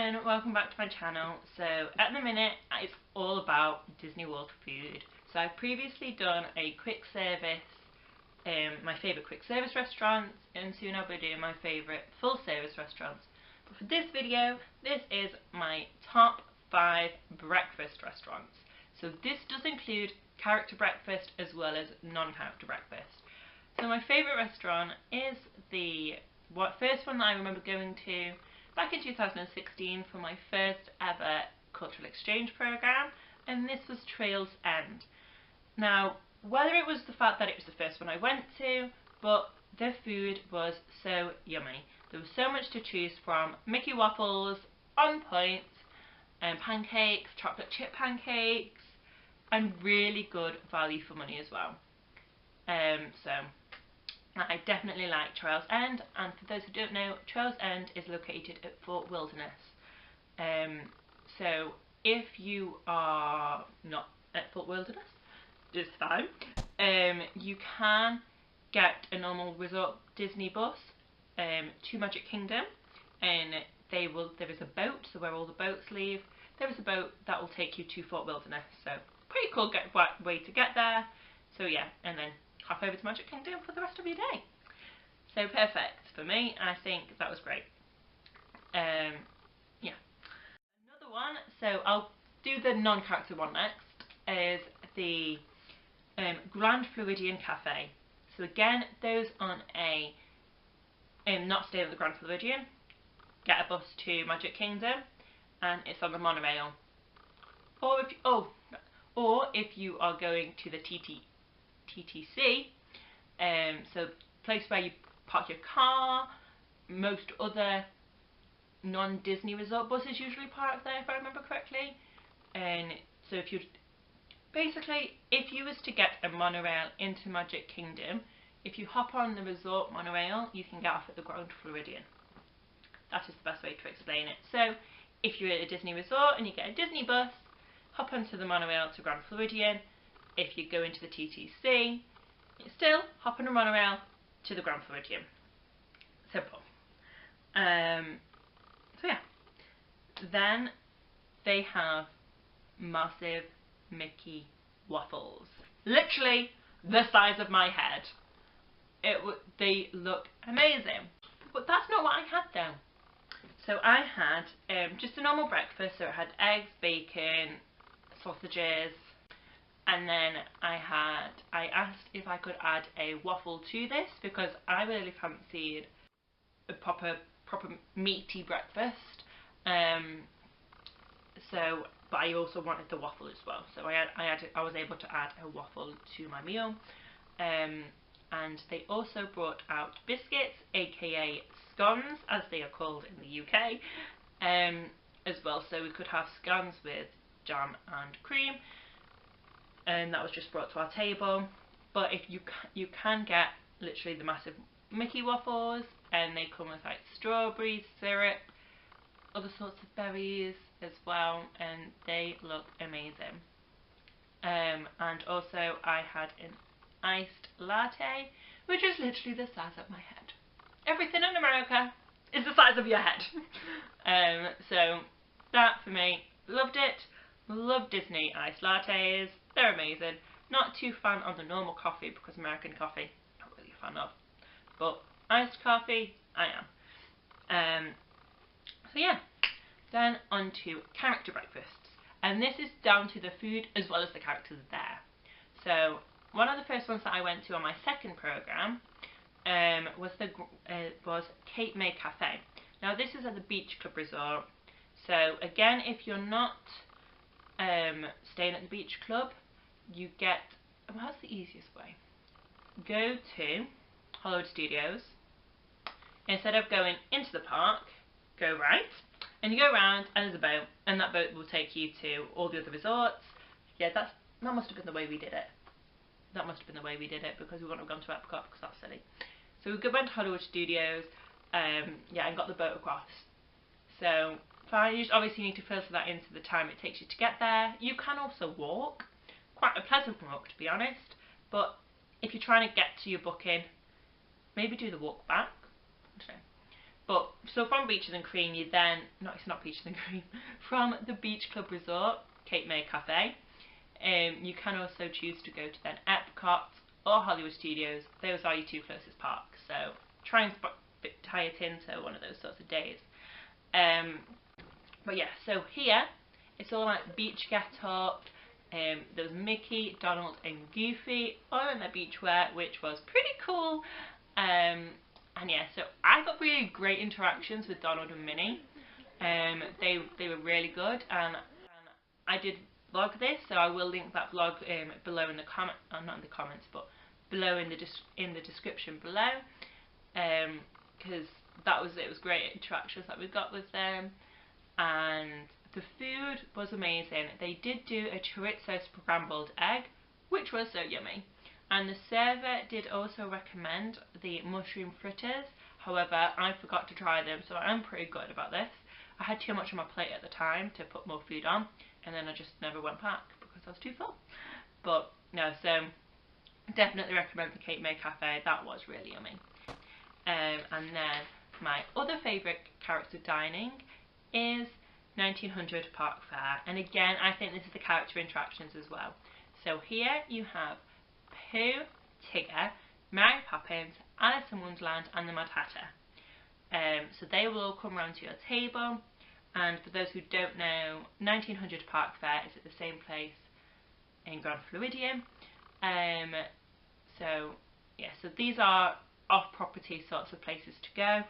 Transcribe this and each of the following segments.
everyone, welcome back to my channel. So at the minute it's all about Disney World food. So I've previously done a quick service, my favourite quick service restaurants, and soon I'll be doing my favourite full service restaurants. But for this video, this is my top 5 breakfast restaurants. So this does include character breakfast as well as non-character breakfast. So my favourite restaurant is the first one that I remember going to back in 2016 for my first ever cultural exchange programme, and this was Trails End. Now, whether it was the fact that it was the first one I went to, but the food was so yummy. There was so much to choose from: Mickey waffles, on point, pancakes, chocolate chip pancakes, and really good value for money as well. So I definitely like Trails End, and for those who don't know, Trails End is located at Fort Wilderness. So if you are not at Fort Wilderness, it's fine. You can get a normal resort Disney bus to Magic Kingdom, and there is a boat, so where all the boats leave, there is a boat that will take you to Fort Wilderness. So pretty cool way to get there. So yeah, and then hop over to Magic Kingdom for the rest of your day. So perfect for me. I think that was great. Yeah. Another one, so I'll do the non-character one next, is the Grand Floridian Cafe. So again, those on a not staying at the Grand Floridian, get a bus to Magic Kingdom, and it's on the monorail. Or if you are going to the TTC, so place where you park your car. Most other non-Disney resort buses usually park there, if I remember correctly. And so if you was to get a monorail into Magic Kingdom, if you hop on the resort monorail, you can get off at the Grand Floridian. That is the best way to explain it. So if you're at a Disney resort and you get a Disney bus, hop onto the monorail to Grand Floridian. If you go into the TTC, still hop on a monorail to the Grand Floridian. Simple. So yeah. Then they have massive Mickey waffles. Literally the size of my head. They look amazing. But that's not what I had though. So I had just a normal breakfast. So it had eggs, bacon, sausages, and then I asked if I could add a waffle to this because I really fancied a proper meaty breakfast. But I also wanted the waffle as well. So I was able to add a waffle to my meal. And they also brought out biscuits, aka scones, as they are called in the UK, as well. So we could have scones with jam and cream, and that was just brought to our table. But if you can get literally the massive Mickey waffles, and they come with like strawberries, syrup, other sorts of berries as well, and they look amazing. And also I had an iced latte, which is literally the size of my head. Everything in America is the size of your head. So that for me, loved it. Love Disney iced lattes, they're amazing. Not too fan of the normal coffee because American coffee, not really a fan of. But iced coffee, I am. So yeah, then on to character breakfasts. And this is down to the food as well as the characters there. So one of the first ones that I went to on my second programme was Cape May Cafe. Now this is at the Beach Club Resort. So again, if you're not staying at the Beach Club, you get, what's the easiest way? Go to Hollywood Studios. Instead of going into the park, go right, and you go around, and there's a boat, and that boat will take you to all the other resorts. Yeah, that must have been the way we did it. That must have been the way we did it, because we wouldn't have gone to Epcot because that's silly. So we went to Hollywood Studios, yeah, and got the boat across. So fine, you just obviously need to filter that into the time it takes you to get there. You can also walk, quite a pleasant walk to be honest, but if you're trying to get to your booking, maybe do the walk back. But so from Beaches and Cream, you then it's not Beaches and Cream. From the Beach Club Resort, Cape May Cafe, you can also choose to go to then Epcot or Hollywood Studios. Those are your two closest parks. So try and tie it into one of those sorts of days. But yeah, so here it's all like beach get up. There was Mickey, Donald and Goofy all in their beachwear, which was pretty cool. And yeah, so I got really great interactions with Donald and Minnie. They were really good, and I did vlog this, so I will link that vlog below in the not in the comments, but below in the description below, because it was great interactions that we got with them, and the food was amazing. They did do a chorizo scrambled egg, which was so yummy. And the server did also recommend the mushroom fritters. However, I forgot to try them, so I'm pretty good about this. I had too much on my plate at the time to put more food on, and then I just never went back because I was too full. But no, so definitely recommend the Cape May Cafe. That was really yummy. And then my other favourite character dining is 1900 Park Fair, and again I think this is the character interactions as well. So here you have Pooh, Tigger, Mary Poppins, Alice in Wonderland and the Mad Hatter. So they will all come round to your table, and for those who don't know, 1900 Park Fair is at the same place in Grand Floridian. So yeah, so these are off-property sorts of places to go.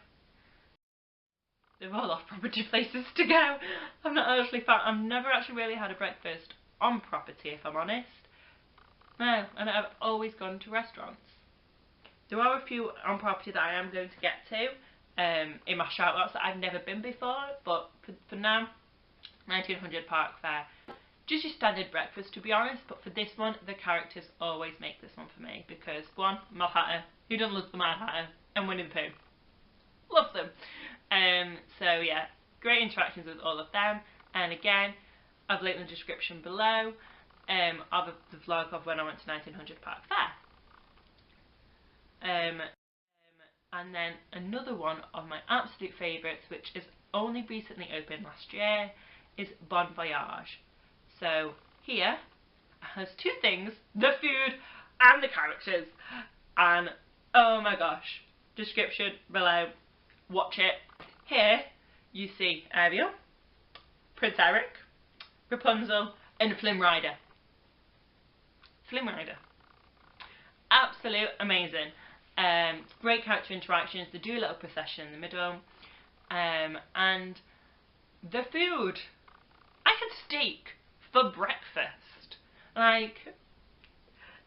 They're all off-property places to go. I've never actually really had a breakfast on property, if I'm honest. No, and I've always gone to restaurants. There are a few on property that I am going to get to in my shout-outs that I've never been before, but for now, 1900 Park Fair. Just your standard breakfast, to be honest, but for this one, the characters always make this one for me, because one, Mad Hatter, who doesn't love the Mad Hatter, and Winnie the Pooh. Love them. So yeah, great interactions with all of them, and again, I've linked in the description below of the vlog of when I went to 1900 Park Fair. And then another one of my absolute favourites, which is only recently opened last year, is Bon Voyage. So here has two things, the food and the characters, and oh my gosh, description below, watch it. Here you see Ariel, Prince Eric, Rapunzel and Flynn Rider. Flynn Rider. Absolute amazing. Great character interactions. They do a little procession in the middle. And the food. I had steak for breakfast. Like,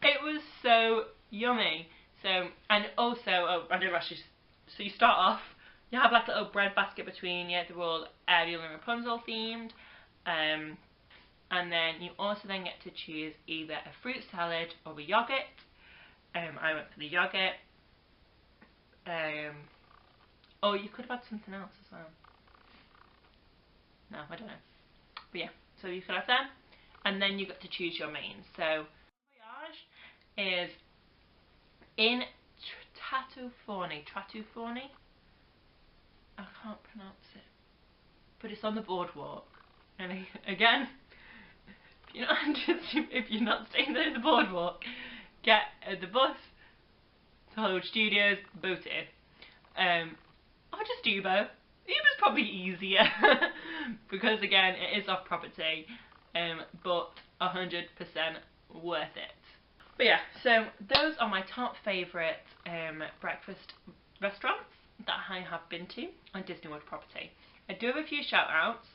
it was so yummy. So, and also, oh, I didn't actually, so you start off, you have like a little bread basket between you. They're all Ariel and Rapunzel themed. And then you also then get to choose either a fruit salad or a yogurt. I went for the yogurt. Or you could have had something else as well. No, I don't know. But yeah, so you could have them. And then you got to choose your main. So, Voyage is in Tatoufani. I can't pronounce it. But it's on the boardwalk. And again, if you're not staying there in the boardwalk, get the bus to Hollywood Studios, boat it in. Or just Uber. Uber's probably easier because again it is off property, but 100% worth it. But yeah, so those are my top favourite breakfast restaurants that I have been to on Disney World property. I do have a few shout outs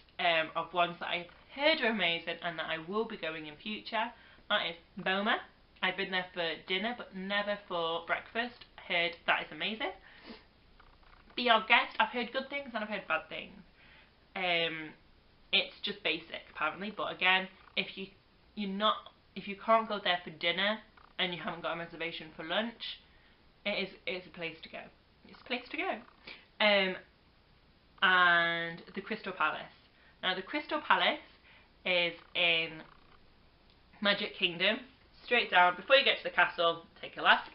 of ones that I've heard are amazing and that I will be going in future. That is Boma. I've been there for dinner but never for breakfast. Heard that is amazing. Be Our Guest, I've heard good things and I've heard bad things. It's just basic apparently, but again, if you can't go there for dinner and you haven't got a reservation for lunch, it's a place to go. It's a place to go. And the Crystal Palace. Now the Crystal Palace is in Magic Kingdom. Straight down, before you get to the castle, take a left.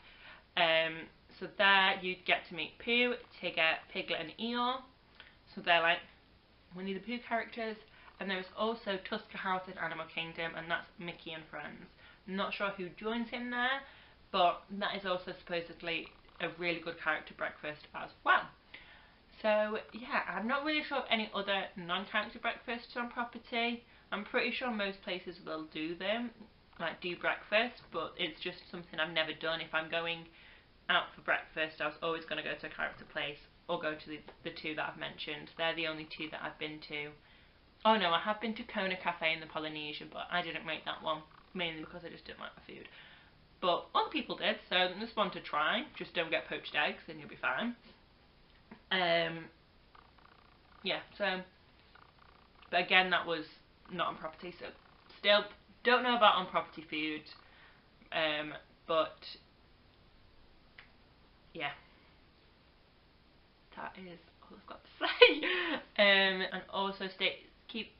So there you'd get to meet Pooh, Tigger, Piglet and Eeyore. So they're like Winnie the Pooh characters. And there is also Tusker House in Animal Kingdom, and that's Mickey and Friends. I'm not sure who joins him there, but that is also supposedly a really good character breakfast as well. So yeah, I'm not really sure of any other non-character breakfasts on property. I'm pretty sure most places will do them, like do breakfast, but it's just something I've never done. If I'm going out for breakfast, I was always going to go to a character place or go to the two that I've mentioned. They're the only two that I've been to. Oh no, I have been to Kona Cafe in the Polynesian, but I didn't rate that one, mainly because I just didn't like the food. But other people did, so just one to try. Just don't get poached eggs and you'll be fine. Yeah, so, but again, that was not on property, so still don't know about on property food, but yeah, that is all I've got to say. And also keep